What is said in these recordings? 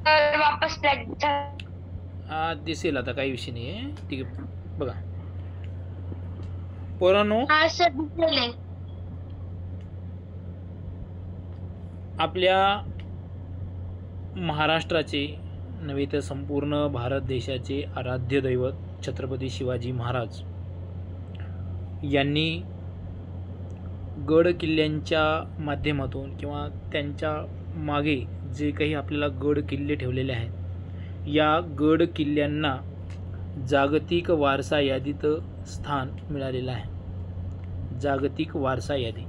तर वापस ब्लॅक दिसेल आता, काही विषय नाही आहे. ठीक आहे, बघा पोरांनो, हा सर दिसले. आपल्या महाराष्ट्राचे नव्हे तर संपूर्ण भारत देशाचे आराध्य दैवत छत्रपती शिवाजी महाराज यांनी गड किल्ल्यांच्या माध्यमातून किंवा त्यांच्या मागे जे काही आपल्याला गड किल्ले ठेवलेले आहेत, या गड किल्ल्यांना जागतिक वारसा यादीत स्थान मिळालेलं आहे. जागतिक वारसा यादी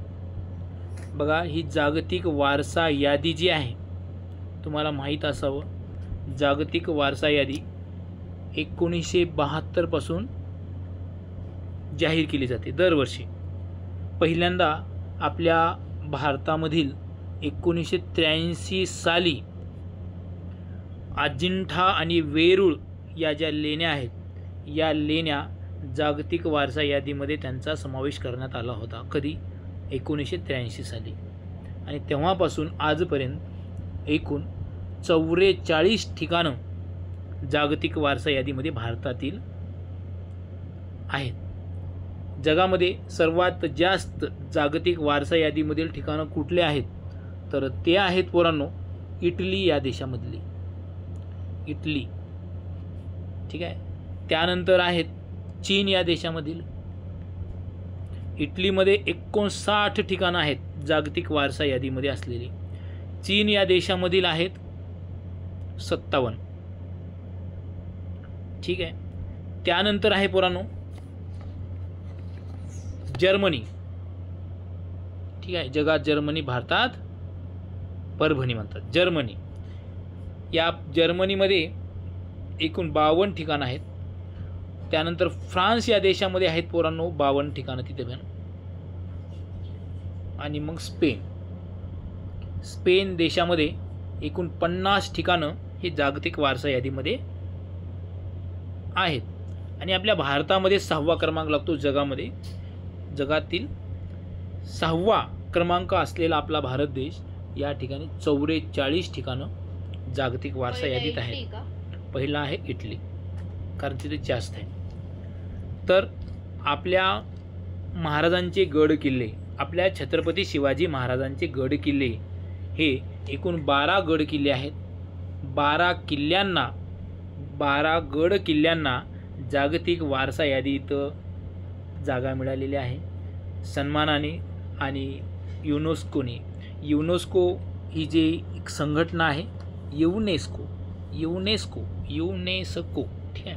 बघा, ही जागतिक वारसा यादी जी आहे, तुम्हाला माहीत असावं, जागतिक वारसा यादी 1972 पासून जाहीर केली जाते दरवर्षी. पहिल्यांदा आपल्या भारतामधील 1983 साली अजिंठा आणि वेरूळ या ज्या लेण्या आहेत, या लेण्या जागतिक वारसा यादीमध्ये त्यांचा समावेश करण्यात आला होता. कधी? 1983 साली. आणि तेव्हापासून आजपर्यंत एकूण 44 ठिकाणं जागतिक वारसा यादीमध्ये भारतातील आहेत. जगामध्ये सर्वात जास्त जागतिक वारसा यादीमधील ठिकाणं कुठले आहेत, तर ते आहेत पोरांनो इटली या देशामधली. इटली, ठीक आहे. त्यानंतर आहेत चीन या देशामधील. इटलीमध्ये 59 ठिकाणं आहेत जागतिक वारसा यादीमध्ये असलेली. चीन या देशामधील आहेत 57, ठीक आहे. त्यानंतर आहे पोरांनो जर्मनी, ठीक आहे. जगात जर्मनी, भारतात परभणी म्हणतात. जर्मनी, या जर्मनीमध्ये एकूण 52 ठिकाणं आहेत. त्यानंतर फ्रान्स या देशामध्ये आहेत पोरांनो 52 ठिकाणं तिथे पण. आणि मग स्पेन देशामध्ये एकूण 50 ठिकाणं हे जागतिक वारसा यादीमध्ये आहेत. आणि आपल्या भारतामध्ये 6वा क्रमांक लागतो जगामध्ये. जगातील 6वा क्रमांक असलेला आपला भारत देश, या ठिकाणी 44 ठिकाणं जागतिक वारसा यादीत आहेत. पहिला आहे इटली, कारण तिथे जास्त आहे. तर आपल्या महाराजांचे गड किल्ले, आपल्या छत्रपती शिवाजी महाराजांचे गड किल्ले हे एकूण 12 गड किल्ले आहेत. 12 गड किल्ल्यांना जागतिक वारसा यादीत जागा मिळालेली आहे सन्मानाने. आणि युनेस्को ही जी एक संघटना आहे, युनेस्को, ठीक आहे.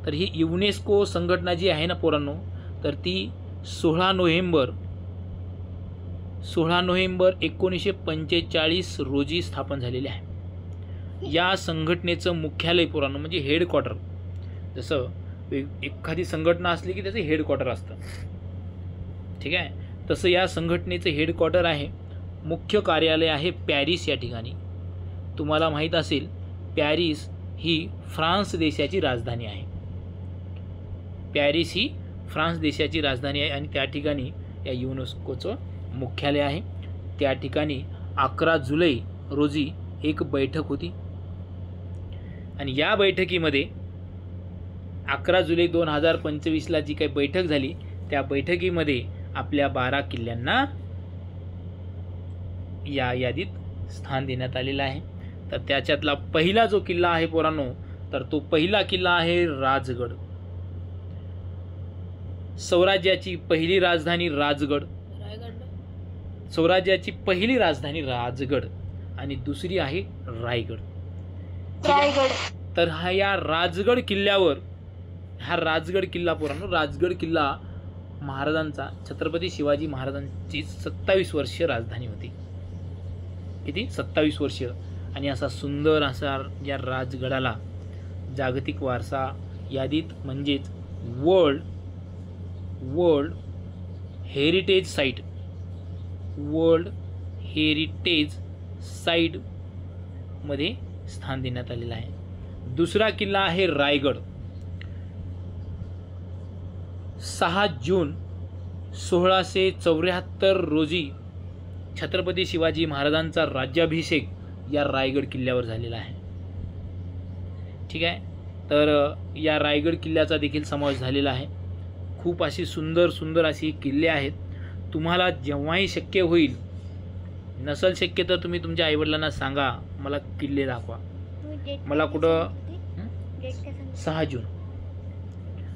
तर ही युनेस्को संघटना जी आहे ना पोरांनो, तर ती 16 नोव्हेंबर 1945 रोजी स्थापन झालेली आहे. या संघटनेचं मुख्यालय पोरांनो म्हणजे हेडक्वार्टर, जसं एखादी संघटना असली की त्याचं हेडक्वार्टर असतं, ठीक आहे. तसं या संघटनेचं हेडक्वार्टर आहे, मुख्य कार्यालय आहे पॅरिस या ठिकाणी. तुम्हाला माहीत असेल, पॅरिस ही फ्रान्स देशाची राजधानी आहे. पॅरिस ही फ्रान्स देशाची राजधानी आहे आणि त्या ठिकाणी या युनेस्कोचं मुख्यालय आहे. त्या ठिकाणी 11 जुलै रोजी एक बैठक होती आणि या बैठकीमध्ये 11 जुलै 2025ला जी काही बैठक झाली, त्या बैठकीमध्ये आपल्या 12 किल्ल्यांना या यादीत स्थान देण्यात आलेलं आहे. तर त्याच्यातला पहिला जो किल्ला आहे पोरांनो, तर तो पहिला किल्ला आहे राजगड. स्वराज्याची पहिली राजधानी राजगड, स्वराज्याची पहिली राजधानी राजगड आणि दुसरी आहे रायगड. तर या राजगड किल्ल्यावर, हा राजगड किल्ला पोरांनो, राजगड किल्ला महाराजांचा, छत्रपती शिवाजी महाराजांची 27 वर्ष राजधानी होती. किती? 27 वर्ष. आणि असा सुंदर असा या राजगडाला जागतिक वारसा यादीत म्हणजेच वर्ल्ड हेरिटेज साईट मध्ये स्थान देण्यात आलेलं आहे. दुसरा किल्ला आहे रायगड. 6 जून 1674 रोजी छत्रपती शिवाजी महाराजांचा राज्याभिषेक या रायगड किल्ल्यावर झालेला आहे. ठीक आहे. तर या रायगड किल्ल्याचा देखील समावेश झालेला आहे. खूप अशी सुंदर सुंदर अशी किल्ले आहेत. तुम्हाला जेव्हाही शक्य होईल, नसेल शक्य तर तुम्ही तुमच्या आईवडिलांना सांगा मला किल्ले दाखवा. मला कुठं 6 जून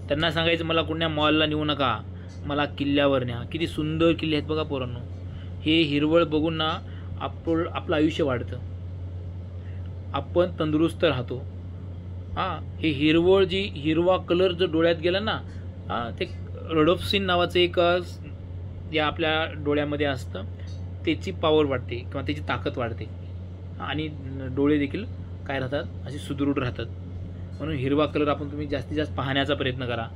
त्यांना सांगायचं मला कुठल्या मॉलला नेऊ नका, मला किल्ल्यावर न्या. किती सुंदर किल्ले आहेत बघा पोरांनो. हे हिरवळ बघून ना आपलं आयुष्य वाढतं, आपण तंदुरुस्त राहतो. हां, हे हिरवळ जी हिरवा कलर जर डोळ्यात गेला ना, हां, ते रडोप्सिन नावाचं एक या आपल्या डोळ्यामध्ये असतं, त्याची पॉवर वाढते किंवा त्याची ताकद वाढते आणि डोळे देखील काय राहतात असे सुदृढ राहतात. म्हणून हिरवा कलर आपण तुम्ही जास्तीत जास्त पाहण्याचा प्रयत्न करा.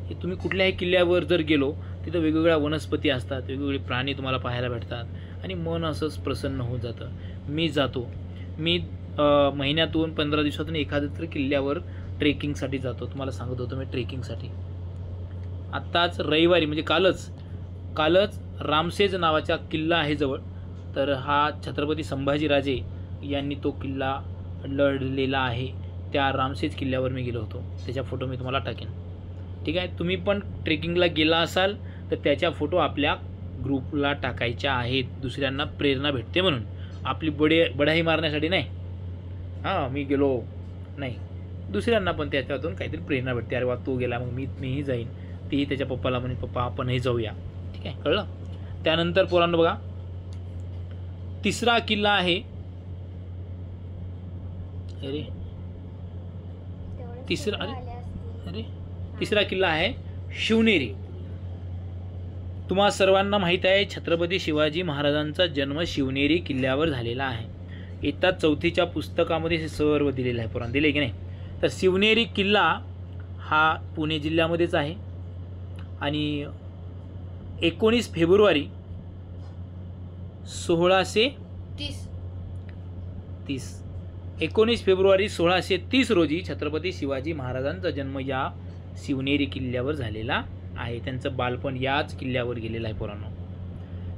हे तुम्ही कुठल्याही किल्ल्यावर जर गेलो तिथं वेगवेगळ्या वनस्पती असतात, वेगवेगळे प्राणी तुम्हाला पाहायला भेटतात आणि मन असंच प्रसन्न होऊन जातं. मी जातो, मी महिन्यातून 15 दिवसातून एखाद्या तरी किल्ल्यावर ट्रेकिंगसाठी जातो. तुम्हाला सांगत होतो मी ट्रेकिंगसाठी. आत्ताच रविवारी म्हणजे कालच रामसेज नावाचा किल्ला आहे जवळ, तर हा छत्रपती संभाजीराजे यांनी तो किल्ला लढलेला आहे. त्या रामसेज किल्ल्यावर मी गेलो होतो, त्याच्या फोटो मी तुम्हाला टाकेन. ठीक आहे. तुम्ही पण ट्रेकिंगला गेला असाल तर त्याच्या फोटो आपल्या ग्रुपला टाकायच्या आहेत, दुसऱ्यांना प्रेरणा भेटते म्हणून. आपली बढाई मारण्यासाठी नाही, हां मी गेलो नाही, दुसऱ्यांना पण त्याच्यातून काहीतरी प्रेरणा भेटते. अरे वा तो गेला मग मीही जाईन. तेही त्याच्या पप्पाला म्हणे पप्पा आपणही जाऊया. ठीक आहे, कळलं. त्यानंतर पोरांनो बघा, तिसरा किल्ला आहे, तिसरा किल्ला आहे शिवनेरी. तुम्हा सर्वांना माहीत आहे छत्रपती शिवाजी महाराजांचा जन्म शिवनेरी किल्ल्यावर झालेला आहे. इयत्ता 4थीच्या पुस्तकामध्ये हे सर्व दिलेलं आहे पोरांनो, दिले की नाही. तर शिवनेरी किल्ला हा पुणे जिल्ह्यामध्येच आहे आणि 19 फेब्रुवारी 1630 रोजी छत्रपती शिवाजी महाराजांचा जन्म या शिवनेरी किल्ल्यावर झालेला आहे. त्यांचं बालपण याच किल्ल्यावर गेलेलं आहे पोरांनो.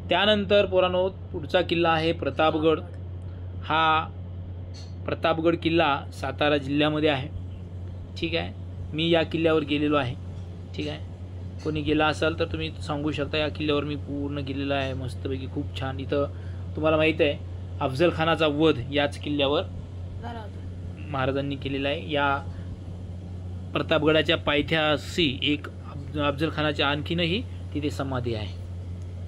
त्यानंतर पोरांनो पुढचा किल्ला आहे प्रतापगड. हा प्रतापगड किल्ला सातारा जिल्ह्यामध्ये आहे. ठीक आहे. मी या किल्ल्यावर गेलेलो आहे. ठीक आहे. कोणी गेला असाल तर तुम्ही सांगू शकता, या किल्ल्यावर मी पूर्ण गेलेलो आहे. मस्तपैकी खूप छान. इथं तुम्हाला माहीत आहे अफजल खानाचा वध याच किल्ल्यावर महाराजांनी केलेला आहे. या प्रतापगडाच्या पायथ्याशी एक अफजल खानाच्या आणखीनही तिथे समाधी आहे.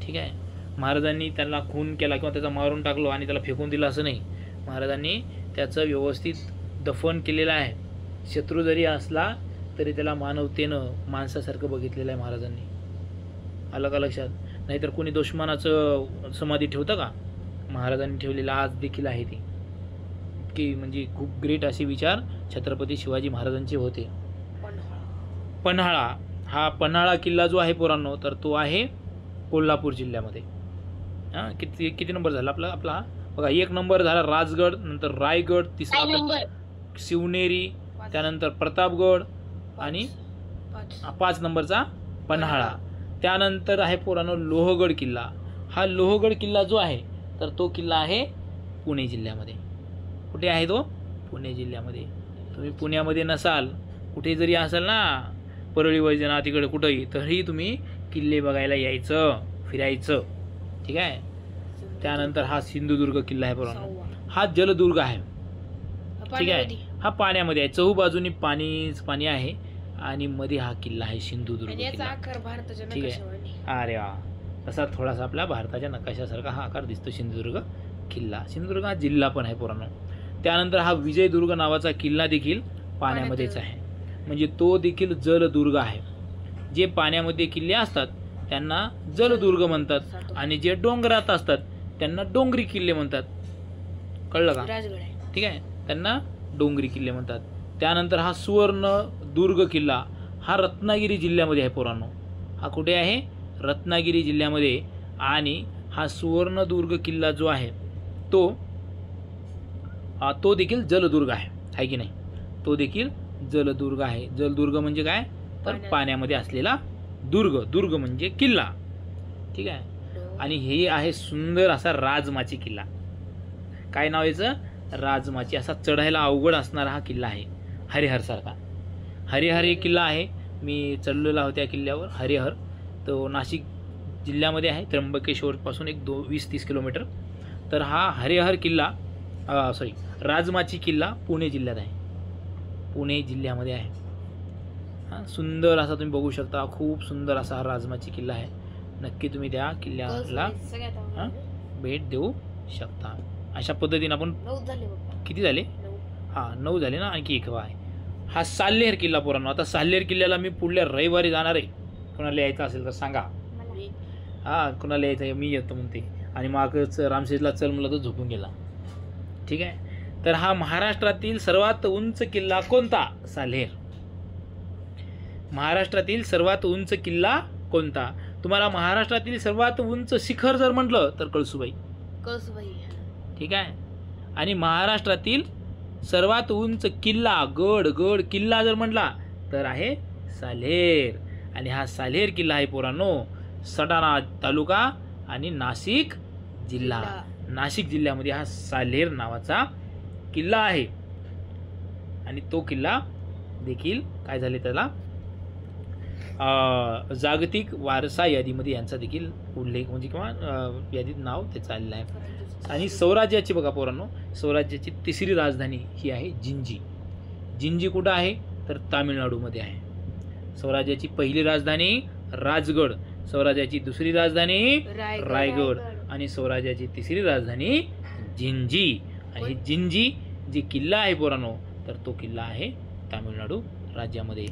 ठीक आहे. महाराजांनी त्यांना खून केला किंवा त्याचा मारून टाकलो आणि त्याला फेकून दिलं असं नाही, महाराजांनी त्याचं व्यवस्थित दफन केलेलं आहे. शत्रू जरी असला तरी त्याला मानवतेनं माणसासारखं बघितलेलं आहे महाराजांनी. आलं का लक्षात. नाहीतर कोणी दुश्मनाचं समाधी ठेवतं का, महाराजांनी ठेवलेलं आज देखील आहे ती. की म्हणजे खूप ग्रेट असे विचार छत्रपती शिवाजी महाराजांचे होते. पन्हाळा, हा पन्हाळा किल्ला जो आहे पोरांनो तर तो आहे कोल्हापूर जिल्ह्यामध्ये. हां, किती नंबर झाला आपला बघा. 1 नंबर झाला राजगड, नंतर रायगड, तिसरा शिवनेरी, त्यानंतर प्रतापगड आणि 5 नंबरचा पन्हाळा. त्यानंतर आहे पोरांनो लोहगड किल्ला. हा लोहगड किल्ला जो आहे तर तो किल्ला आहे पुणे जिल्ह्यामध्ये. कुठे आहे तो? पुणे जिल्ह्यामध्ये. तुम्ही पुण्यामध्ये नसाल, कुठे जरी असाल ना, परळी वैजना तिकडे कुठंही, तरी तुम्ही किल्ले बघायला यायचं, फिरायचं. ठीक आहे. त्यानंतर हा सिंधुदुर्ग किल्ला आहे पोरांनो. हा जलदुर्ग आहे. ठीक आहे. हा पाण्यामध्ये आहे, चहूबाजूनी पाणी आहे आणि मध्ये हा किल्ला आहे सिंधुदुर्ग किल्ला. ठीक आहे. अरे वा, तसा थोडासा आपल्या भारताच्या नकाशासारखा हा आकार दिसतो सिंधुदुर्ग किल्ला. सिंधुदुर्ग हा जिल्हा पण आहे पोरांनो. त्यानंतर हा विजयदुर्ग नावाचा किल्ला देखील पाण्यामध्येच आहे, म्हणजे तो देखील जलदुर्ग आहे. जे पाण्यामध्ये किल्ले असतात त्यांना जलदुर्ग म्हणतात आणि जे डोंगरात असतात त्यांना डोंगरी किल्ले म्हणतात. कळलं का. ठीक आहे. त्यांना डोंगरी किल्ले म्हणतात. त्यानंतर हा सुवर्णदुर्ग किल्ला हा रत्नागिरी जिल्ह्यामध्ये आहे पोरांनो. हा कुठे आहे? रत्नागिरी जिल्ह्यामध्ये. आणि हा सुवर्णदुर्ग किल्ला जो आहे तो देखील जलदुर्ग आहे की नाही. तो देखील जलदुर्ग आहे. जलदुर्ग म्हणजे काय तर पाण्यामध्ये असलेला दुर्ग म्हणजे किल्ला. ठीक आहे. आणि हे आहे सुंदर असा राजमाची किल्ला. काय नाव याचं? राजमाची असा चढायला अवघड असणारा हा किल्ला आहे हरिहरसारखा. हरिहर एक किल्ला आहे, मी चढलेला होतो त्या किल्ल्यावर. हरिहर तो नाशिक जिल्ह्यामध्ये आहे, त्र्यंबकेश्वरपासून एक 20-30 किलोमीटर. तर हा हरिहर किल्ला राजमाची किल्ला पुणे जिल्ह्यात आहे, पुणे जिल्ह्यामध्ये आहे. हां, सुंदर असा तुम्ही बघू शकता, खूप सुंदर असा हा राजमाची किल्ला आहे. नक्की तुम्ही त्या किल्ल्याला भेट देऊ शकता. अशा पद्धतीने आपण 9 झाले किती झाले? 9 झाले ना, आणखी एक आहे हा साल्हेर किल्ला. पोरांनो, आता साल्हेर किल्ल्याला मी पुढल्या रविवारी जाणार आहे. कोणाला यायचं असेल तर सांगा. हां, कोणाला यायचं आहे मी येतो म्हणते, आणि मागच रामशेजला चल म्हणलं तर झोपून गेला. ठीक आहे. तर हा महाराष्ट्रातील सर्वात उंच किल्ला कोणता? साल्हेर. महाराष्ट्रातील सर्वात उंच किल्ला कोणता? तुम्हाला महाराष्ट्रातील सर्वात उंच शिखर जर म्हटलं तर कळसूबाई. ठीक आहे. आणि महाराष्ट्रातील सर्वात उंच किल्ला गड किल्ला जर म्हटला तर आहे साल्हेर. आणि हा साल्हेर किल्ला आहे पोरांनो, सटाणा तालुका आणि नाशिक जिल्हा. नाशिक जिल्ह्यामध्ये हा साल्हेर नावाचा किल्ला आहे. आणि तो किल्ला देखील काय झाले, त्याला जागतिक वारसा यादीमध्ये यांचा देखील उल्लेख म्हणजे किंवा यादीत नाव त्याचं आलेलं आहे. आणि स्वराज्याची बघा पोरांनो, स्वराज्याची तिसरी राजधानी ही आहे जिंजी. जिंजी कुठं आहे तर तामिळनाडूमध्ये आहे. स्वराज्याची पहिली राजधानी राजगड, स्वराज्याची दुसरी राजधानी रायगड आणि स्वराज्याची तिसरी राजधानी जिंजी. आणि जिंजी जी किल्ला आहे पोरांनो, तर तो किल्ला आहे तामिळनाडू राज्यामध्ये.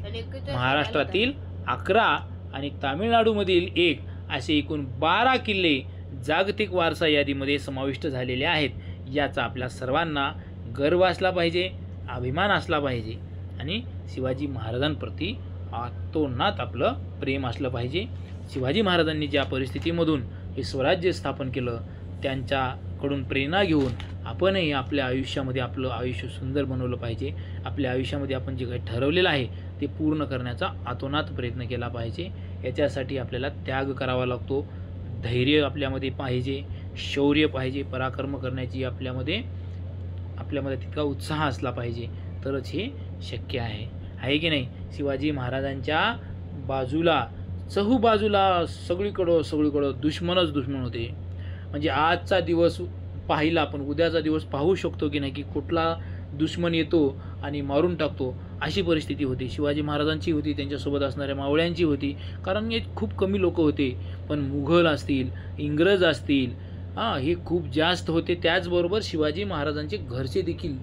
महाराष्ट्रातील 11 आणि तामिळनाडूमधील 1 असे एकूण 12 किल्ले जागतिक वारसा यादीमध्ये समाविष्ट झालेले आहेत. याचा आपल्या सर्वांना गर्व असला पाहिजे, अभिमान असला पाहिजे आणि शिवाजी महाराजांप्रती आतोनात आपलं प्रेम असलं पाहिजे. शिवाजी महाराजांनी ज्या परिस्थितीमधून हे स्वराज्य स्थापन केलं त्यांच्याकडून प्रेरणा घेऊन आपणही आपल्या आयुष्यामध्ये आपलं आयुष्य सुंदर बनवलं पाहिजे. आपल्या आयुष्यामध्ये आपण जे काही ठरवलेलं आहे ते पूर्ण करण्याचा आतोनात प्रयत्न केला पाहिजे. याच्यासाठी आपल्याला त्याग करावा लागतो, धैर्य आपल्यामध्ये पाहिजे, शौर्य पाहिजे, पराक्रम करण्याची आपल्यामध्ये तितका उत्साह असला पाहिजे, तरच हे शक्य आहे की नाही. शिवाजी महाराजांच्या बाजूला चहूबाजूला सगळीकडं दुश्मन होते. म्हणजे आजचा दिवस पाहिला आपण उद्याचा दिवस पाहू शकतो की नाही, की कुठला दुश्मन येतो आणि मारून टाकतो, अशी परिस्थिती होती. शिवाजी महाराजांची होती, त्यांच्यासोबत असणाऱ्या मावळ्यांची होती, कारण हे खूप कमी लोक होते. पण मुघल असतील, इंग्रज असतील, हे खूप जास्त होते. त्याचबरोबर शिवाजी महाराजांचे घरचे देखील,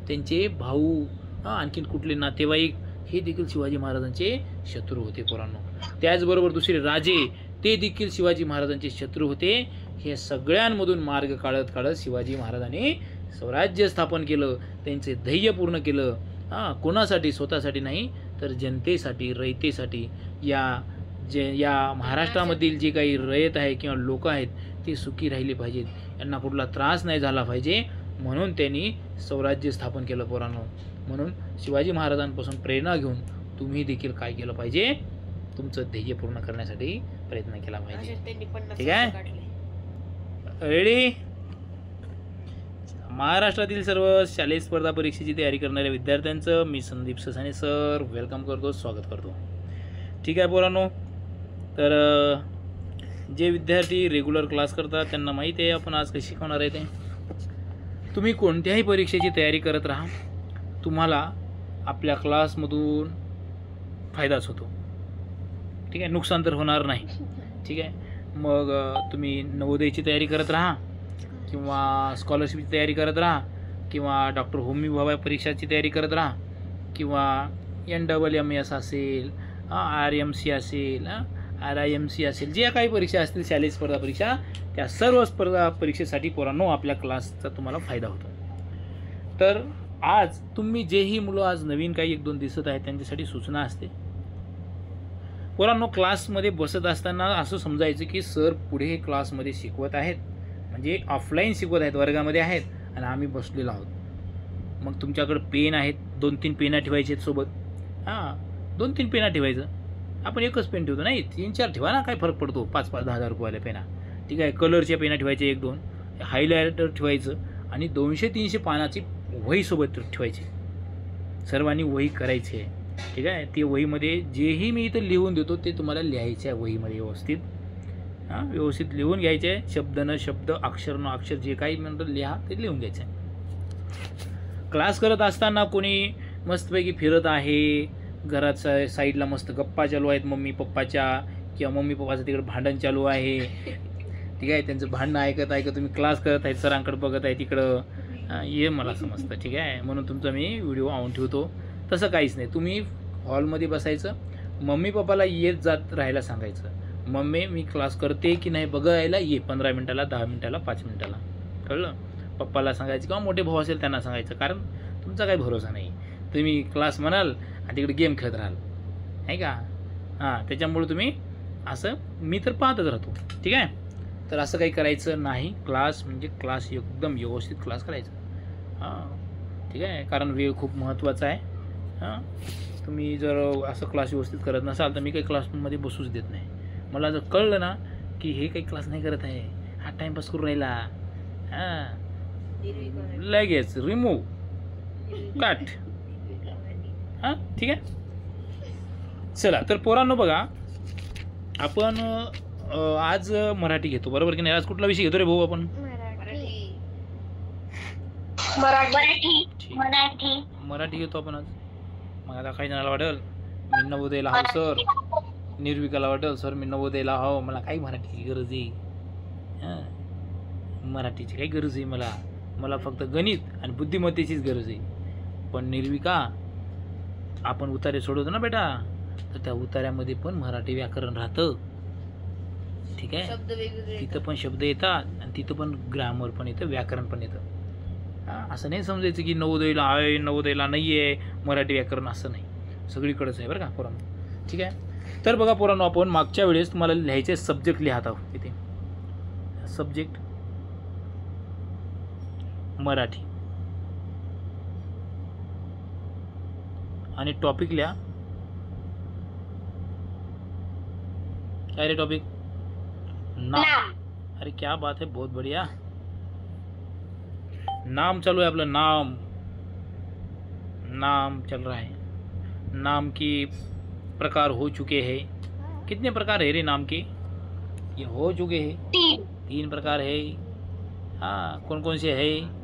त्यांचे भाऊ, आणखीन कुठले नातेवाईक, हे देखील शिवाजी महाराजांचे शत्रू होते पोरांनो. त्याचबरोबर दुसरे राजे, ते देखील शिवाजी महाराजांचे शत्रू होते. हे सगळ्यांमधून मार्ग काढत शिवाजी महाराजांनी स्वराज्य स्थापन केलं, त्यांचे ध्येय पूर्ण केलं. कोणासाठी? स्वतःसाठी नाही, तर जनतेसाठी, रयतेसाठी. या महाराष्ट्रामधील जे काही रयत आहे किंवा लोक आहेत ते सुखी राहिले पाहिजेत, यांना कुठला त्रास नाही झाला पाहिजे, म्हणून त्यांनी स्वराज्य स्थापन केलं पोरांनो. म्हणून शिवाजी महाराजांपासून प्रेरणा घेऊन तुम्ही देखील काय केलं पाहिजे, तुमचं ध्येय पूर्ण करण्यासाठी प्रयत्न केला पाहिजे. ठीक आहे, रेडी? महाराष्ट्रातील सर्व शालेय स्पर्धा परीक्षेची तयारी करणाऱ्या विद्यार्थ्यांचं मी संदीप ससाणे सर वेलकम करतो, स्वागत करतो. ठीक आहे पोरांनो, तर जे विद्यार्थी रेग्युलर क्लास करतात त्यांना माहीत आहे आपण आज कशी शिकवणार आहे ते. तुम्ही कोणत्याही परीक्षेची तयारी करत राहा, तुम्हाला आपल्या क्लासमधून फायदाच होतो. ठीक आहे, नुकसान तर होणार नाही. ठीक आहे, मग तुम्ही नवोदयची तयारी करत राहा किंवा स्कॉलरशिपची तयारी करत राहा किंवा डॉक्टर होमी भाभा परीक्षाची तयारी करत राहा किंवा NWMS असेल, RMC असेल, RIMC असेल, जे काही परीक्षा असतील शालेय स्पर्धा परीक्षा, त्या सर्व स्पर्धा परीक्षेसाठी पोरांनो आपल्या क्लासचा तुम्हाला फायदा होतो. तर आज तुम्ही जेही मुलं आज नवीन काही 1-2 दिसत आहेत त्यांच्यासाठी सूचना असते. पोरांनो, क्लासमध्ये बसत असताना असं समजायचं की सर पुढे क्लासमध्ये शिकवत आहेत, म्हणजे ऑफलाईन शिकवत आहेत, वर्गामध्ये आहेत आणि आम्ही बसलेलो आहोत. मग तुमच्याकडे पेन आहेत, 2-3 पेना ठेवायचे आहेत सोबत. 2-3 पेना ठेवायचं. आपण एकच पेन ठेवतो नाही, 3-4 ठेवा ना, काय फरक पडतो. 5-10 हजार रुपयाला पेना. ठीक आहे, कलरच्या पेना ठेवायचे 1-2, हायलायटर ठेवायचं आणि 200-300 पानाची वही सोबत ठेवायची. सर्वांनी वही करायची आहे. ठीक आहे. ती वहीमध्ये जेही मी इथं लिहून देतो ते तुम्हाला लिहायचे आहे वहीमध्ये व्यवस्थित. व्यवस्थित लिहून घ्यायचे आहे. शब्द न शब्द, अक्षर न अक्षर, जे काही म्हणतो लिहा ते लिहून घ्यायचं आहे. क्लास करत असताना कोणी मस्तपैकी फिरत आहे, घरात साईडला मस्त गप्पा चालू आहेत मम्मी पप्पाच्या, किंवा मम्मी पप्पाचं तिकडे भांडण चालू आहे. ठीक आहे. त्यांचं भांडणं ऐकत ऐकत तुम्ही क्लास करत आहे, सरांकडे बघत आहे तिकडं, हे मला समजतं. ठीक आहे. म्हणून तुमचा मी व्हिडिओ ऑन ठेवतो. तसं काहीच नाही. तुम्ही हॉलमध्ये बसायचं, मम्मी पप्पाला येत जात राहायला सांगायचं, मम्मी मी क्लास करते की नाही बघायला ये, 15 मिनिटाला, 10 मिनिटाला, 5 मिनिटाला. कळलं. पप्पाला सांगायचं किंवा मोठे भाऊ असेल त्यांना सांगायचं, कारण तुमचा काही भरोसा नाही. तुम्ही क्लास म्हणाल आणि तिकडे गेम खेळत राहाल, आहे का. त्याच्यामुळे तुम्ही असं, मी तर पाहतच राहतो. ठीक आहे. तर असं काही करायचं नाही. क्लास म्हणजे क्लास एकदम व्यवस्थित क्लास करायचा. ठीक आहे. कारण वेळ खूप महत्त्वाचा आहे. तुम्ही जर असं क्लास व्यवस्थित करत नसाल तर मी काही क्लासमध्ये बसूच देत नाही. मला जर कळलं ना की हे काही क्लास नाही करत आहे, हा टाईमपास करून राहिला, लगेच रिमूव्ह, कट. ठीक आहे. चला तर पोरांनो बघा, आपण आज मराठी घेतो, बरोबर की नाही. आज कुठला विषय घेतो रे भाऊ आपण? मराठी घेतो आपण आज. मग आता काही जणाला वाटेल मी नवोदयला हाव सर, निर्विकाला वाटेल सर मी नवोदयला हाव, मला काही मराठीची गरज आहे. मराठीची काही गरज आहे मला फक्त गणित आणि बुद्धिमत्तेचीच गरज आहे. पण निर्विका, आपण उतारे सोडवतो ना बेटा, तर त्या उतार्यामध्ये पण मराठी व्याकरण राहतं. ठीक आहे. तिथं पण शब्द येतात आणि तिथं पण ग्रामर पण येतं, व्याकरण पण येतं. असं नाही समजायचं की नवोदयला आहे, नवोदयला नाही आहे मराठी व्याकरण, असं नाही. सगळीकडेच आहे बरं का पोरांनो. ठीक आहे. तर बघा पोरांनो, आपण मागच्या वेळेस तुम्हाला लिहायचे सब्जेक्ट लिहत आहोत. इथे सब्जेक्ट मराठी आणि टॉपिक लिहा. क्या रे टॉपिक? नाम. अरे क्या बात है, बहुत बढ़िया. नाम चालू है आपलं. नाम चल रहा है. नाम की प्रकार हो चुके हैं. कितने प्रकार है रे नाम के? ये हो चुके हैं 3 प्रकार है. कौन कौन से है?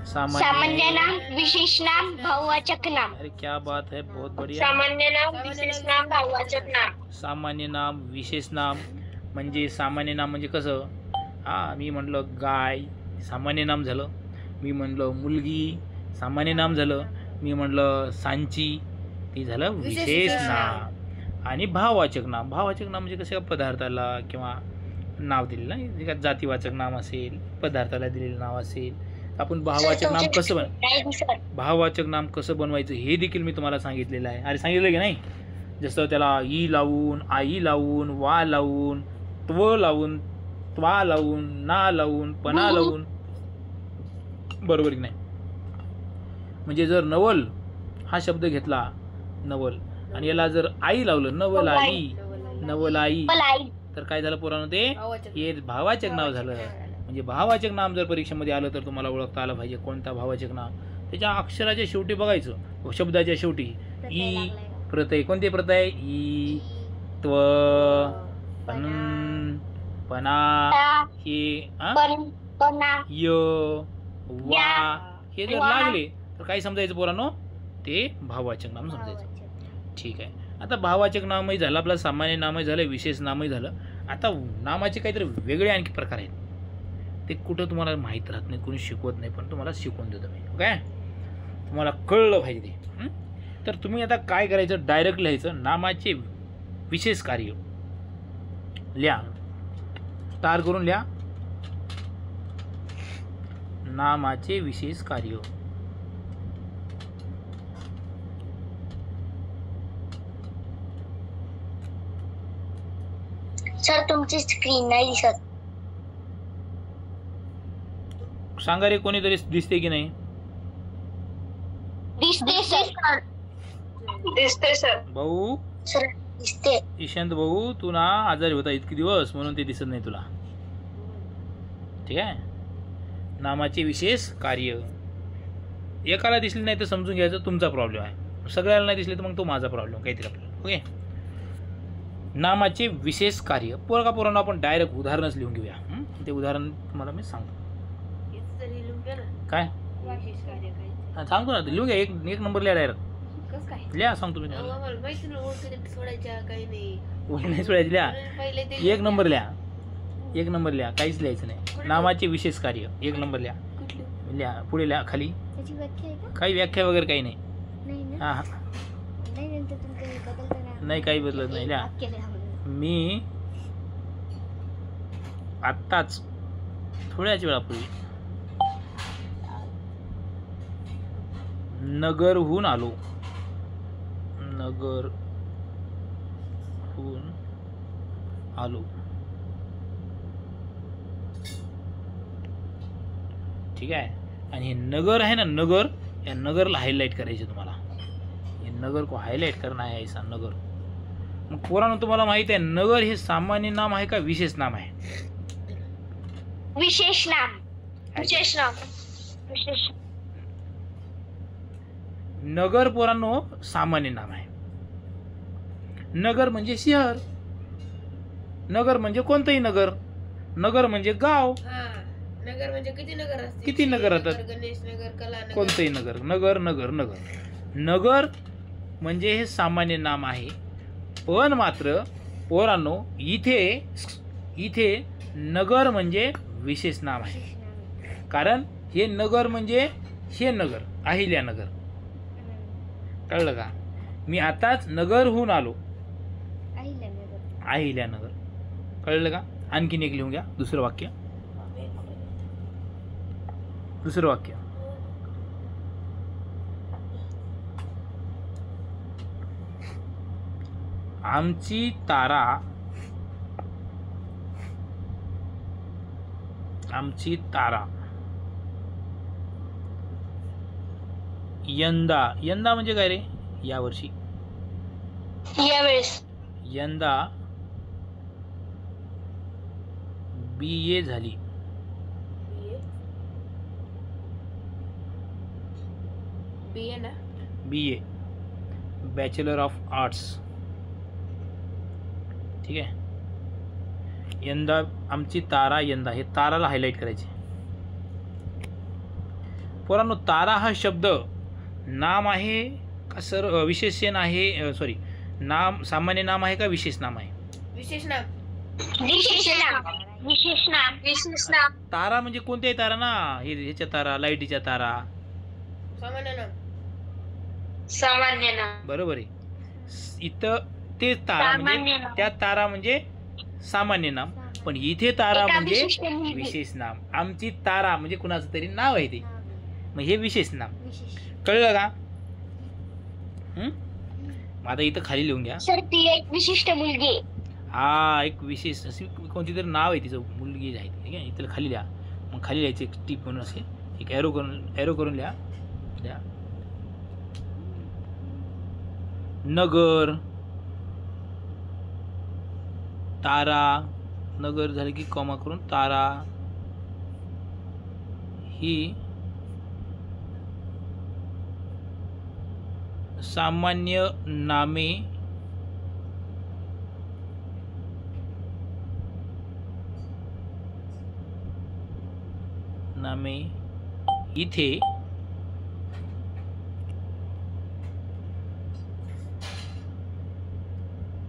सामान्य नाम, विशेष नाम, भाववाचक नाम. अरे क्या बात है, बहुत बढ़िया. सामान्य नाम, विशेष नाम, भाववाचक नाम. सामान्य नाम, विशेष नाम. म्हणजे सामान्य नाम म्हणजे कसं, मी म्हटलं गाय, सामान्य नाम झालं. मी म्हटलं मुलगी, सामान्य नाम झालं. मी म्हटलं सांची, ते झालं विशेष नाम. आणि भाववाचक नाम. भाववाचक नाम म्हणजे कसं, पदार्थाला किंवा नाव दिलेलं ना, जातीवाचक नाम असेल, पदार्थाला दिलेलं नाव असेल. आपण भाववाचक नाम कसं बनवायचं हे देखील मी तुम्हाला सांगितलेलं आहे. अरे सांगितलं की नाही. जसं त्याला ई लावून, आई लावून, वा लावून, त्व लावून, त्वा लावून, ना लावून, पणा लावून, बरोबर की नाही. म्हणजे जर नवल हा शब्द घेतला, नवल, आणि याला जर आई लावलं, नवल आई, तर काय झालं पोरांनो, ते हे भाववाचक नाव झालं. म्हणजे भाववाचक नाम जर परीक्षेमध्ये आलं तर तुम्हाला ओळखता आलं पाहिजे कोणता भाववाचक नाम. त्याच्या अक्षराच्या शेवटी बघायचं, शब्दाच्या शेवटी ई प्रत्यय. कोणते प्रत्यय? ई, त्व, पना, हे, य, वा, हे जर लागले तर काय समजायचं पोरांनो, ते भाववाचक नाम समजायचं. ठीक आहे. आता भाववाचक नामही झालं, आपलं सामान्य नामही झालं, विशेष नामही झालं. आता नामाचे काहीतरी वेगळे आणखी प्रकार आहेत. ते कुठं तुम्हाला माहीत राहत नाही, कोणी शिकवत नाही, पण तुम्हाला शिकवून देतो मी. ओके, तुम्हाला कळलं पाहिजे ते. तर तुम्ही आता काय करायचं, डायरेक्ट लिहायचं नामाचे विशेष कार्य. लिहा, स्टार करून लिहा. नामाचे विशेष कार्य. सर तुमची स्क्रीन नाही दिसत. सांगा रे, कोणीतरी दिसते की नाही? दिसते सर. दिसते सर. भाऊ सर दिसते. ईशांत भाऊ, तू ना आजारी होता इतके दिवस, म्हणून ते दिसत नाही तुला. ठीक आहे. नामाचे विशेष कार्य. एकाला दिसले नाही तर समजून घ्यायचं तुमचा प्रॉब्लेम आहे, सगळ्याला नाही दिसले तर मग तो माझा प्रॉब्लेम काहीतरी आपला. ओके. नामाचे विशेष कार्य. पोरांना आपण डायरेक्ट उदाहरणच लिहून घेऊया. ते उदाहरण तुम्हाला मी सांगतो. काय सांगतो ना, लिहून घ्या. एक नंबर लिहा डायरेक्ट. लिहा सांगतो मी. नाही सोडायची, लिहा. एक नंबर लिहा. काहीच लिहायचं नाही. नामाचे विशेष कार्य 1 नंबर लिहा. लिहा पुढे लिहा खाली. काही व्याख्या वगैरे काही नाही. हां हां नाही काही बदलत नाही. लिहा. मी आत्ताच थोड्याच वेळापूर्वी नगरहून आलो. ठीक आहे. आणि हे नगर आहे ना, नगर, या नगरला हायलाइट करायचे तुम्हाला. हे नगर को हायलाइट करना है ऐसा नगर. मग पोरांनो तुम्हाला माहित आहे नगर हे सामान्य नाम आहे का विशेष नाम आहे? विशेष नाम. नगर पोरांनो सामान्य नाम आहे. नगर म्हणजे शहर. नगर म्हणजे कोणतंही नगर. नगर म्हणजे गाव. नगर म्हणजे किती नगर असतात? गणेश नगर, कलानगर, कोणतंही नगर. नगर म्हणजे हे सामान्य नाम आहे. पण मात्र पोरांनो इथे नगर म्हणजे विशेष नाम आहे. कारण हे नगर म्हणजे हे नगर, अहिल्यानगर. कळलं का? मी आताच नगरहून आलो, अहिल्यानगर. कळलं का? आणखीन एक लिहून घ्या. दुसरं वाक्य. आमची तारा यंदा म्हणजे काय रे? यावर्षी. यंदा BA झाली. BA bachelor of arts. ठीक आहे. यंदा आमची तारा, यंदा हे ताराला हायलाइट करायचे. पोरांनो तारा हा शब्द नाम आहे का सर विशेषण आहे? सॉरी, नाम सामान्य नाम आहे का विशेष नाम आहे? विशेष नाम. तारा म्हणजे कोणत्याही तारा ना, ह्याच्या तारा, लाईटीच्या तारा. सामान्य नाम. बरोबर आहे. इथं ते तारा म्हणजे त्या तारा म्हणजे सामान्य नाम, पण इथे तारा म्हणजे विशेष नाम. आमची तारा म्हणजे कुणाचं तरी नाव आहे ते, मग हे विशेष नाम. कळलं का? आता इथं खाली लिहून घ्या. सर ती एक विशिष्ट मुलगी. हा एक विशेष अशी कोणती तरी नाव आहे तिचं, मुलगी आहे. ठीक आहे. इथं खाली लिहा. मग खाली लिहायचं एक टिप म्हणून असे एक एरो करून लिहा. नगर, तारा, नगर झाले की कॉमा करून तारा ही सामान्य नामे इथे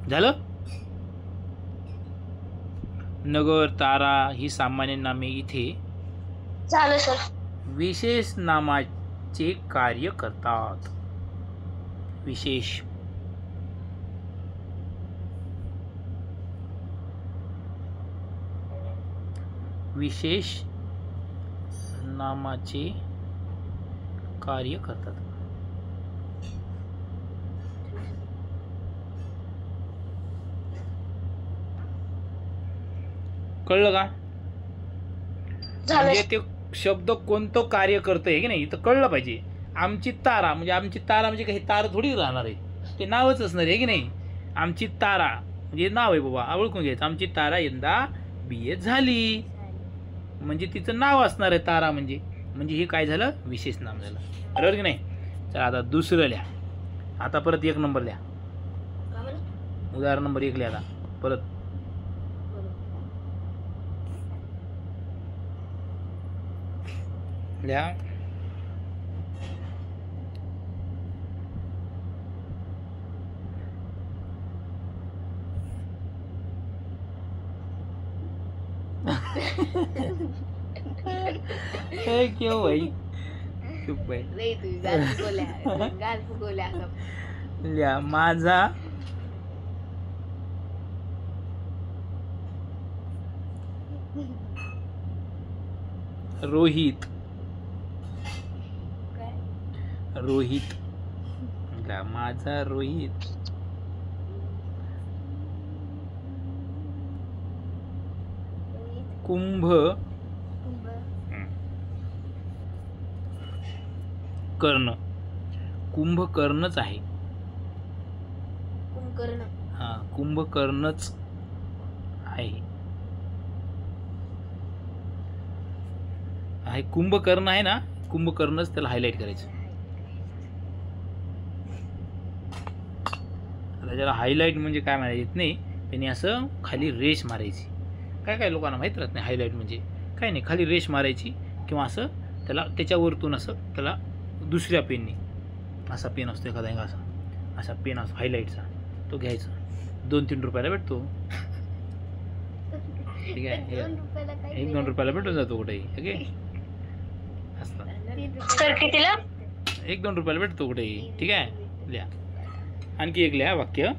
झालं. नगर, तारा ही सामान्य नामे इथे झालं सर. विशेष नामाचे कार्य करतात. विशेष नामाचे कार्य करतात. कळलं का? म्हणजे ते शब्द कोणतं कार्य करतंय की नाही इथं कळलं पाहिजे. आमची तारा म्हणजे काही तारा थोडी राहणार आहे, ते नावच असणार आहे की नाही. आमची तारा म्हणजे नाव आहे बाबा, ओळखून घ्यायचं. आमची तारा यंदा BA झाली. म्हणजे तिचं नाव असणार आहे तारा म्हणजे म्हणजे हे काय झालं विशेष नाम झालं बरोबर की नाही. चला आता दुसरं लिहा. आता परत 1 नंबर लिहा. का बरं? उदाहरण नंबर 1 लिहा आता परत. लिहा. क्यों भाई चुप भाई. नाही तुम्ही गाल फुगवल्या गाल फुगवल्या आता. लिहा माझा रोहित. काय रोहित लिहा माझा रोहित कुंभ कर्ण. कुंभकर्णच आहे. कुंभकर्ण. हा कुंभकर्णच आहे. आहे कुंभकर्ण आहे ना कुंभकर्णच त्याला हायलाइट करायचं. आता त्याला हायलाइट म्हणजे काय म्हणायचं येत नाही त्यांनी असं खाली रेष मारायची. काय काय लोकांना माहीत राहत नाही हायलाइट म्हणजे काय नाही खाली रेष मारायची किंवा असं त्याला त्याच्यावरतून असं त्याला दुसऱ्या पेनने असा पेन असतो एखादा असा असा पेन असतो हायलाईटचा तो घ्यायचा 2-3 रुपयाला भेटतो. ठीक आहे 1-2 रुपयाला भेटून जातो कुठेही. ओके असतं सर कितीला? 1-2 रुपयाला भेटतो कुठेही. ठीक आहे लिहा. आणखी एक लिहा वाक्य.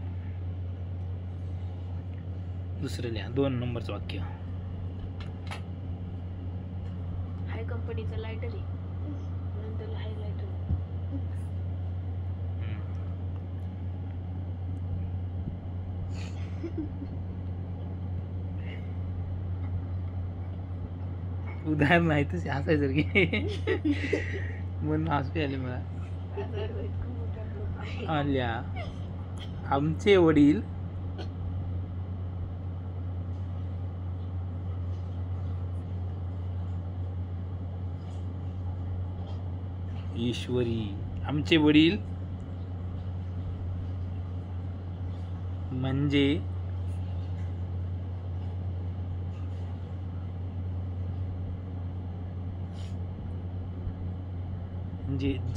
दुसरं लिहा 2 नंबरचं वाक्य. हाय कंपनीचा लायटर आहे म्हणून त्याला हाय लायटर. उदाहरण आहे तसे हसायचं की म्हणून हसू आले मला. लिहा आमचे वडील ईश्वरी. आमचे वडील म्हणजे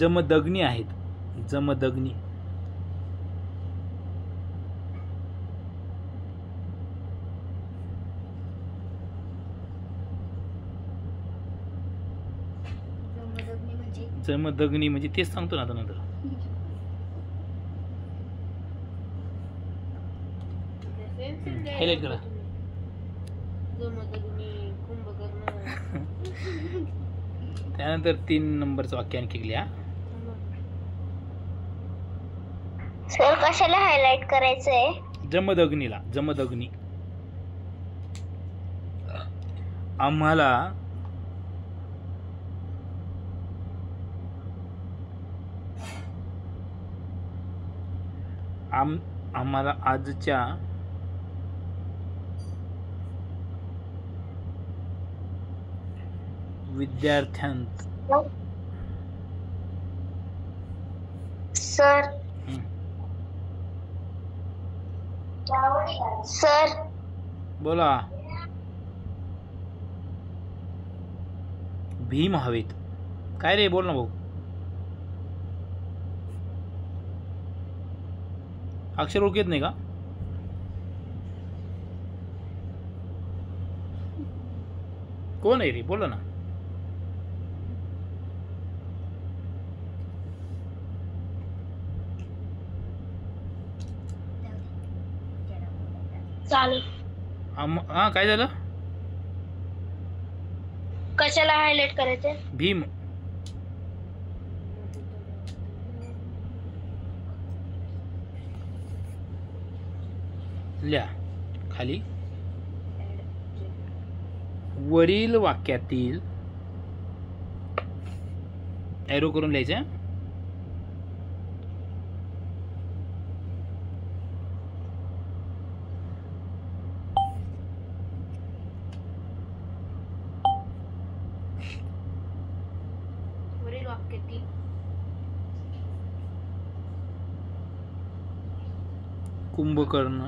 जमदग्नी आहेत. जमदग्नी. जमदग्नी म्हणजे तेच सांगतो ना आता नंतर. हायलाइट करा. जमदग्नी कुंभकर्ण. त्यानंतर 3 नंबरचं वाक्य आणखी लिहा. सर कशाला हायलाइट करायचंय? जमदग्नीला. जमदग्नी आम्हाला आम्हाला आजच्या विद्यार्थ्यांत सर सर बोला. भीम हवेत. काय रे बोल ना भाऊ. अक्षर ओळखत नाही का? कोण आहे रे बोला ना. चालेल. हा काय झालं? कशाला हायलाइट करायचंय? भीम. लिहा खाली. वरील वाक्यातील एरो करून लिहायचं. हत्ती. कुंभकर्ण.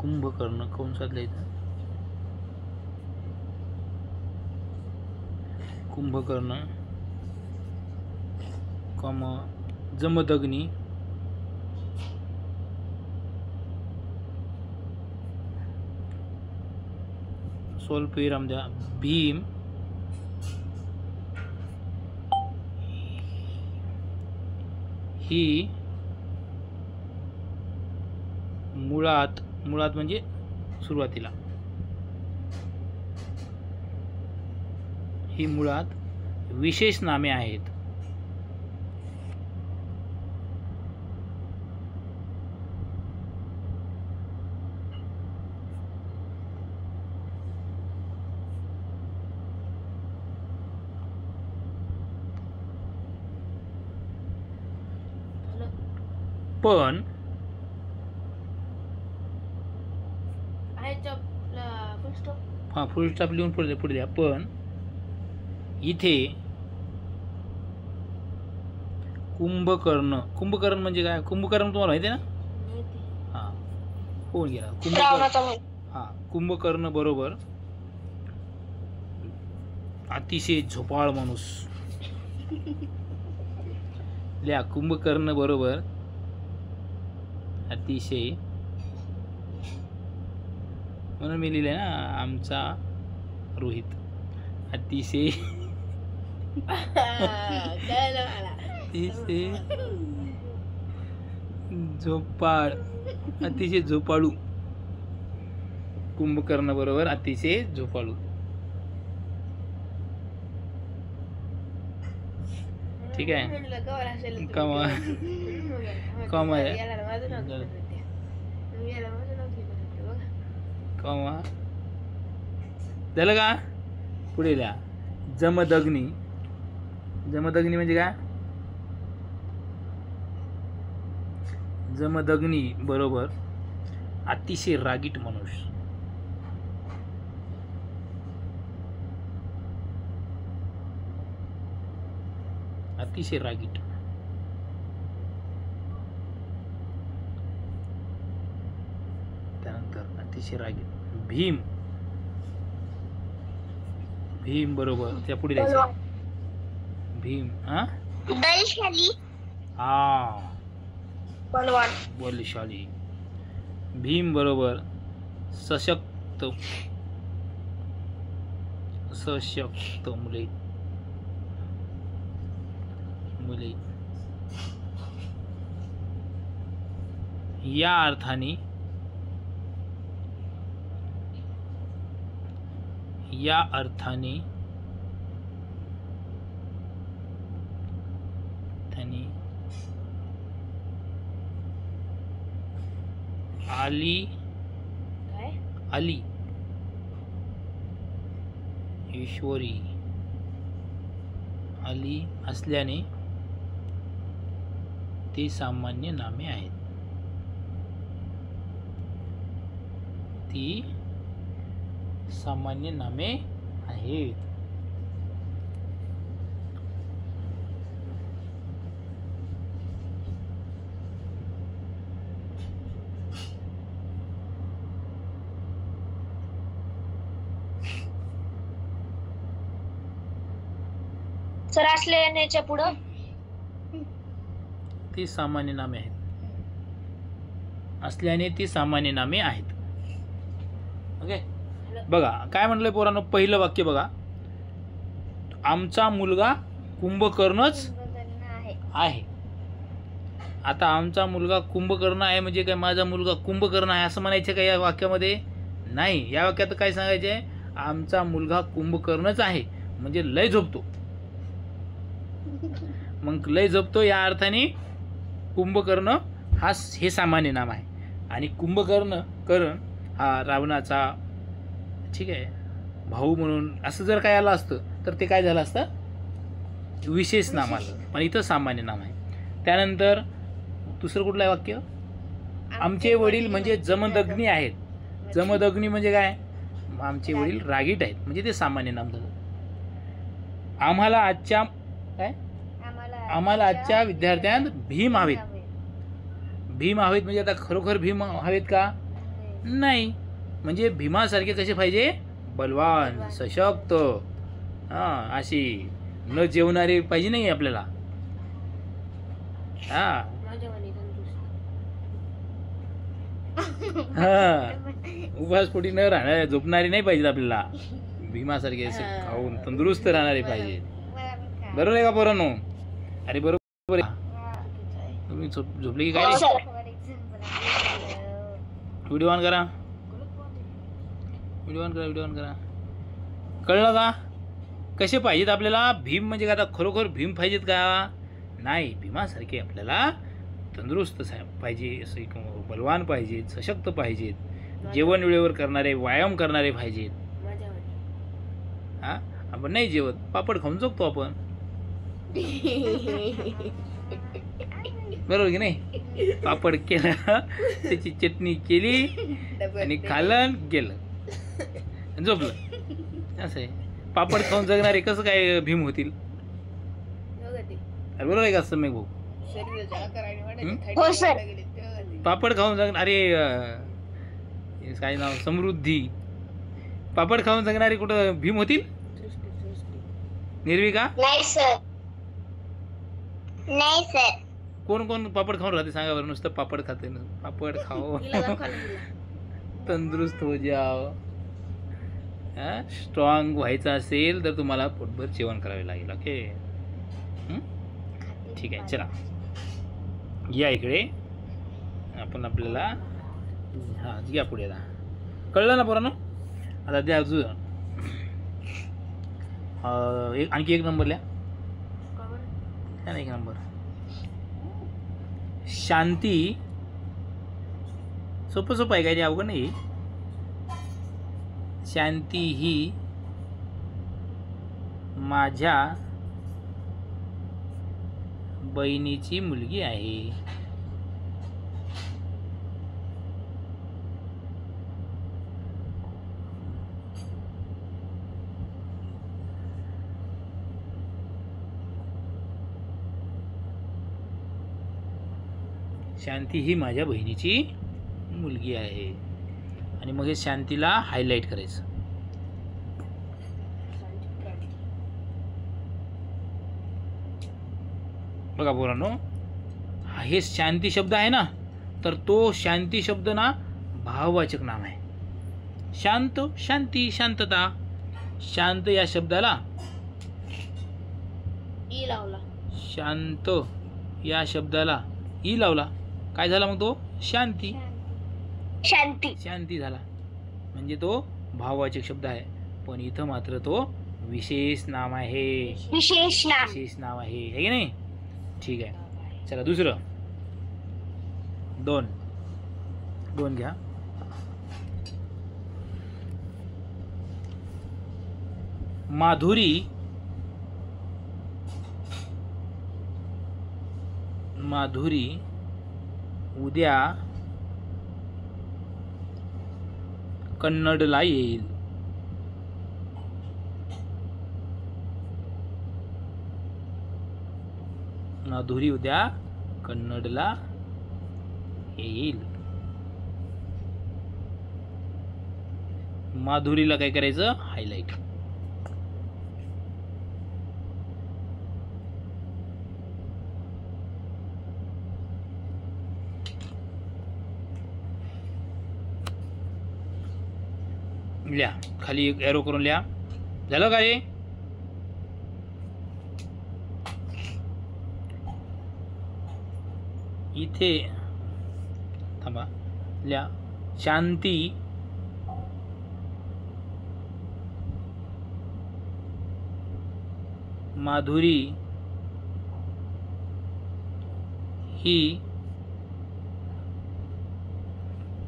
कुंभकर्ण कोण साधलं इथं? कुंभकर्ण कॉम जमदग्नी. स्वल्पविराम द्या. भीम. ही मुळात म्हणजे सुरुवातीला, ही मुळात विशेष नामे आहेत. पण हा फुल स्टॉप लिहून पुढे द्या. पण इथे कुंभकर्ण म्हणजे काय? कुंभकर्ण तुम्हाला माहिती आहे ना? हा, कोण गेला? कुंभकर्ण बरोबर अतिशय झोपाळ माणूस. लिहा कुंभकर्ण बरोबर अतिशय, म्हणून मी लिहिले ना आमचा रोहित अतिशय अतिशय झोपाळू. कुंभकर्ण बरोबर अतिशय झोपाळू. ठीक आहे. कमा झालं का? पुढे लिहा जमदग्नी. जमदग्नी म्हणजे काय? जमदग्नी बरोबर अतिशय रागीट मनुष्य. अतिशय रागीट. त्यानंतर अतिशय रागीट भीम. भीम बरोबर त्या पुढे द्यायचं भीम. हा बलशाली. हा बलवान. बलशाली. भीम बरोबर सशक्त. सशक्त मुले. मुले या अर्थाने आली ईश्वरी आली असल्याने ते सामान्य नामे आहेत. ती सामान्य नामे आहेत. सर असल्याच्या पुढं ती सामान्य नामे आहेत. असल्याने ती सामान्य नामे आहेत. ओके. बघा काय म्हटलंय पोरांनो, पहिलं वाक्य बघा. आमचा मुलगा कुंभकर्णच आहे. आता आमचा मुलगा कुंभकर्ण आहे म्हणजे काय माझा मुलगा कुंभकर्ण आहे असं म्हणायचं का या वाक्यामध्ये? नाही. या वाक्यात काय सांगायचे आहे? आमचा मुलगा कुंभकर्णच आहे म्हणजे लय झोपतो. मग लय झोपतो या अर्थाने कुंभकर्ण हे सामान्य नाम आहे. आणि कर्ण हा रावणाचा ठीक आहे भाऊ म्हणून असं जर काय आलं असतं तर ते काय झालं असतं? विशेष नाम आलं. पण इथं सामान्य नाम आहे. त्यानंतर दुसरं कुठलं आहे वाक्य? आमचे वडील म्हणजे जमदग्नी आहेत. जमदग्नी म्हणजे काय? आमचे वडील रागीट आहेत म्हणजे ते सामान्य नाम झालं. आम्हाला आजच्या काय आम्हाला आजच्या विद्यार्थ्यांत भीम हवेत. भीम हवेत म्हणजे आता खरोखर भीम हवेत का? नाही. म्हणजे भीमासारखे कसे पाहिजे? बलवान, सशक्त, हां अशी न जेवणारे पाहिजे नाही आपल्याला. हां हां उपासपोटी न राहणार झोपणारी नाही पाहिजेत आपल्याला. भीमासारखे असे खाऊन तंदुरुस्त राहणारे पाहिजेत. बरोबर आहे का पोरांनो? अरे बरोबर आहे. तुम्ही झोपले की काय रे? व्हिडिओ ऑन करा, व्हिडिओ ऑन करा, व्हिडिओ ऑन करा. कळलं का? कसे पाहिजेत आपल्याला? भीम म्हणजे का आता खरोखर भीम पाहिजेत का? नाही. भीमासारखे आपल्याला तंदुरुस्त पाहिजे, असे बलवान पाहिजेत, सशक्त पाहिजेत, जेवण वेळेवर करणारे, व्यायाम करणारे पाहिजेत. हां आपण नाही जेवत, पापड खाऊन जगतो आपण. बरोबर की नाही? पापड केला, त्याची चटणी केली आणि खाल्लं गेलं झोपलं. असं आहे. पापड खाऊन जगणारे कसं काय भीम होतील? बरोबर आहे का सम्यक भाऊ? हो सर. पापड खाऊन जगणारे काय नाव समृद्धी, पापड खाऊन जगणारे कुठं भीम होतील? निर्विका? नाही सर. नाही सर. कोण कोण पापड खाऊन राहते सांगा बरं? नुसतं पापड खाते ना. पापड खाओ तंदुरुस्त हो जाओ. स्ट्रॉंग व्हायचं असेल तर तुम्हाला पोटभर जेवण करावे लागेल. ओके ठीक आहे. चला या इकडे. आपण आपल्याला हां या पुढे आता. कळलं ना पोरांनो? आता द्या अजून आणखी एक नंबर लिहा. एक नंबर शांती. सोपं सोपं आहे, काही अवघड नाही. शांती ही माझ्या बहिणीची मुलगी आहे. शांती ही माझ्या बहिणीची मुलगी आहे. आणि मग हे शांतीला हायलाइट करायचं. बघा पोरांनो, हे शांती शब्द आहे ना, तर तो शांती शब्द ना भाववाचक नाम आहे. शांत, शांती, शांतता. शांत या शब्दाला ई लावला. शांत या शब्दाला ई लावला. काय झाला मग तो? शांती. शांती. शांती झाला. म्हणजे तो भाववाचक शब्द आहे. पण इथं मात्र तो विशेष नाम आहे. विशेष नाम. विशेष नाव आहे की नाही? ठीक आहे. चला दुसरं. दोन दोन घ्या. माधुरी. माधुरी उद्या कन्नडला येईल. माधुरी उद्या कन्नडला येईल. माधुरीला काय करायचं? हायलाइट. लिहा खाली एक एरो करून लिहा. झालं का रे? इथे थांबा. लिहा शांती माधुरी ही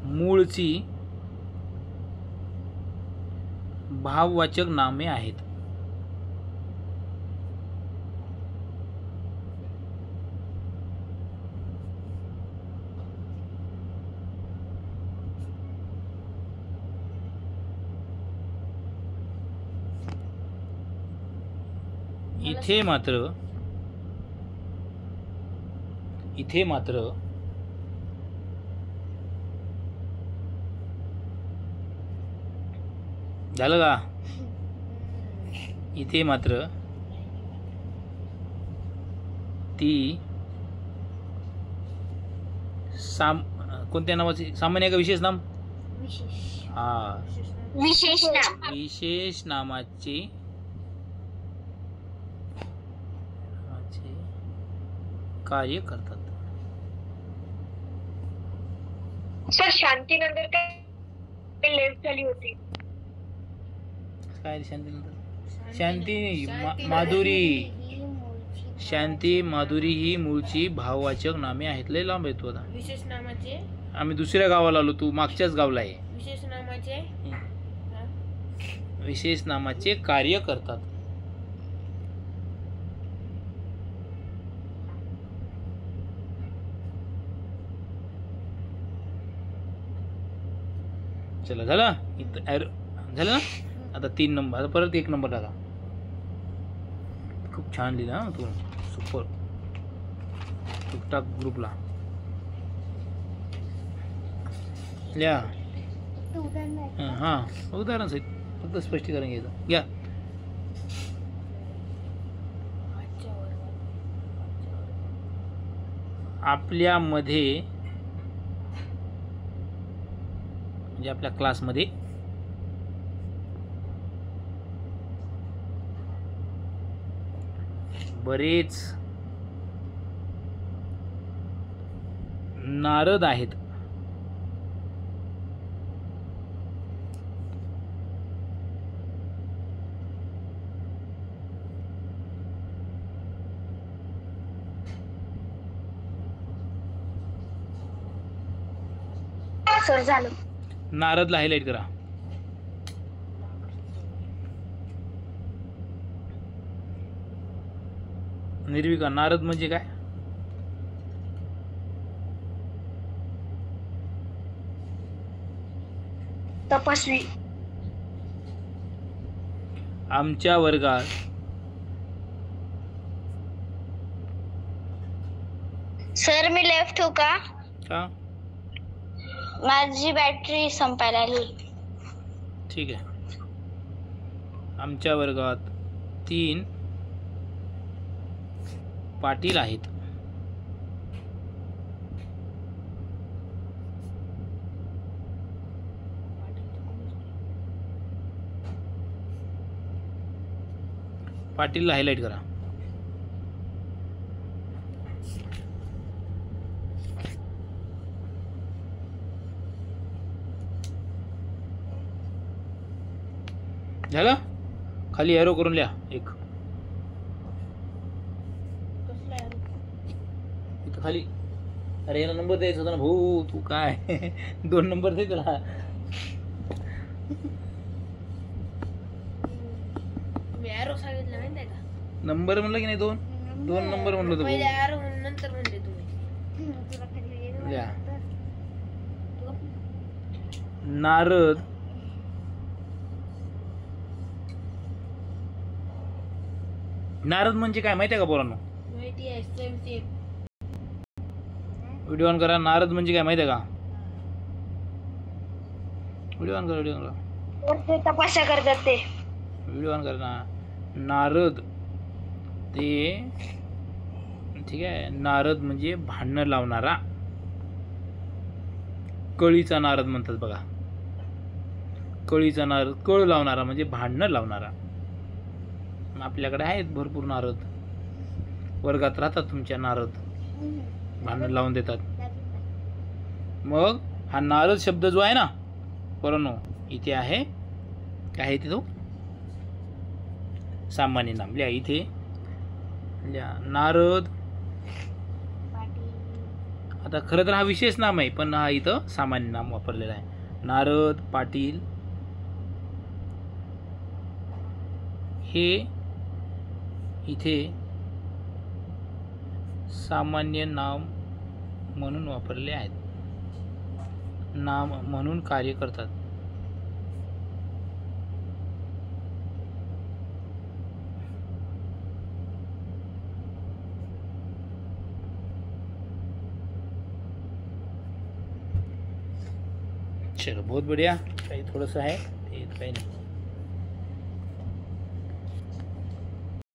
मूळची भाववाचक नामे आहेत. इथे मात्र झालं का? इथे मात्र ती कोणत्या नावाची सामान्य का विशेष नाम? हा, विशेष नाम. विशेष नामाचे कार्य करतात. सर शांतीनंतर काय लेफ्ट झाली होती? काय शांतीनंतर? शांती माधुरी. शांती माधुरी ही मूळची भाववाचक नामे आहेत. लय लांब येतो आता. विशेष नामाचे आम्ही दुसऱ्या गावाला आलो, तू मागच्याच गावला आहे. विशेष नामाचे विशेष नामाचे कार्य करतात. चला झालं झालं ना. आता 3 नंबर, आता परत 1 नंबर टाका. खूप छान लिहिला हा तू, सुपर. तू टाक ग्रुपला लिहा. हां, उदाहरण सहित फक्त स्पष्टीकरण घ्यायचं. घ्या. आपल्यामध्ये म्हणजे आपल्या क्लासमध्ये बरेच नारद आहेत. सर झालं. नारदला हायलाइट करा. निर्विका, नारद म्हणजे काय? तपस्वी. आमच्या वर्गात सर मी लेफ्ट होऊ का? का? माझी बॅटरी संपायला आली. ठीक आहे. आमच्या वर्गात 3 पाटील आहेत. पाटीलला हायलाइट करा. झालं? खाली एरो करून लिहा. 1 इथं खाली. अरे याला नंबर द्यायचा होता ना भाऊ, तू काय 2 नंबर दे त्याला. मी एरो सांगितलं माहिती आहे का? नंबर म्हणलं की नाही? 2 नंबर म्हणलं होतं पहिले भाऊ. एरो नंतर म्हणले तुम्ही. लिहा. नारद म्हणजे काय माहिती आहे का पोरांनो? माहिती आहे. सेम व्हिडिओ ऑन करा. नारद म्हणजे काय माहिती आहे का? व्हिडिओ ऑन करा. ते तपस्या करतात ते. व्हिडिओ ऑन करा ना. नारद ते ठीक आहे. नारद म्हणजे भांडणं लावणारा. कळीचा नारद म्हणतात बघा. कळीचा नारद, कळ लावणारा म्हणजे भांडणं लावणारा. आपल्याकडे आहेत भरपूर नारद. वर्गात राहतात तुमच्या नारद, भांडण लावून देतात. मग हा नारद शब्द जो आहे ना पोरांनो, इथे आहे काय आहे ते? तो सामान्य नाम. लिहा इथे, लिहा नारद. आता खरं तर हा विशेष नाम आहे, पण हा इथं सामान्य नाम वापरलेला आहे. नारद, पाटील हे इथे सामान्य नाम म्हणून वापरले आहेत. नाम म्हणून कार्य करतात. चलो बहुत बढ़िया. काही थोडंसं आहे ते काही नाही.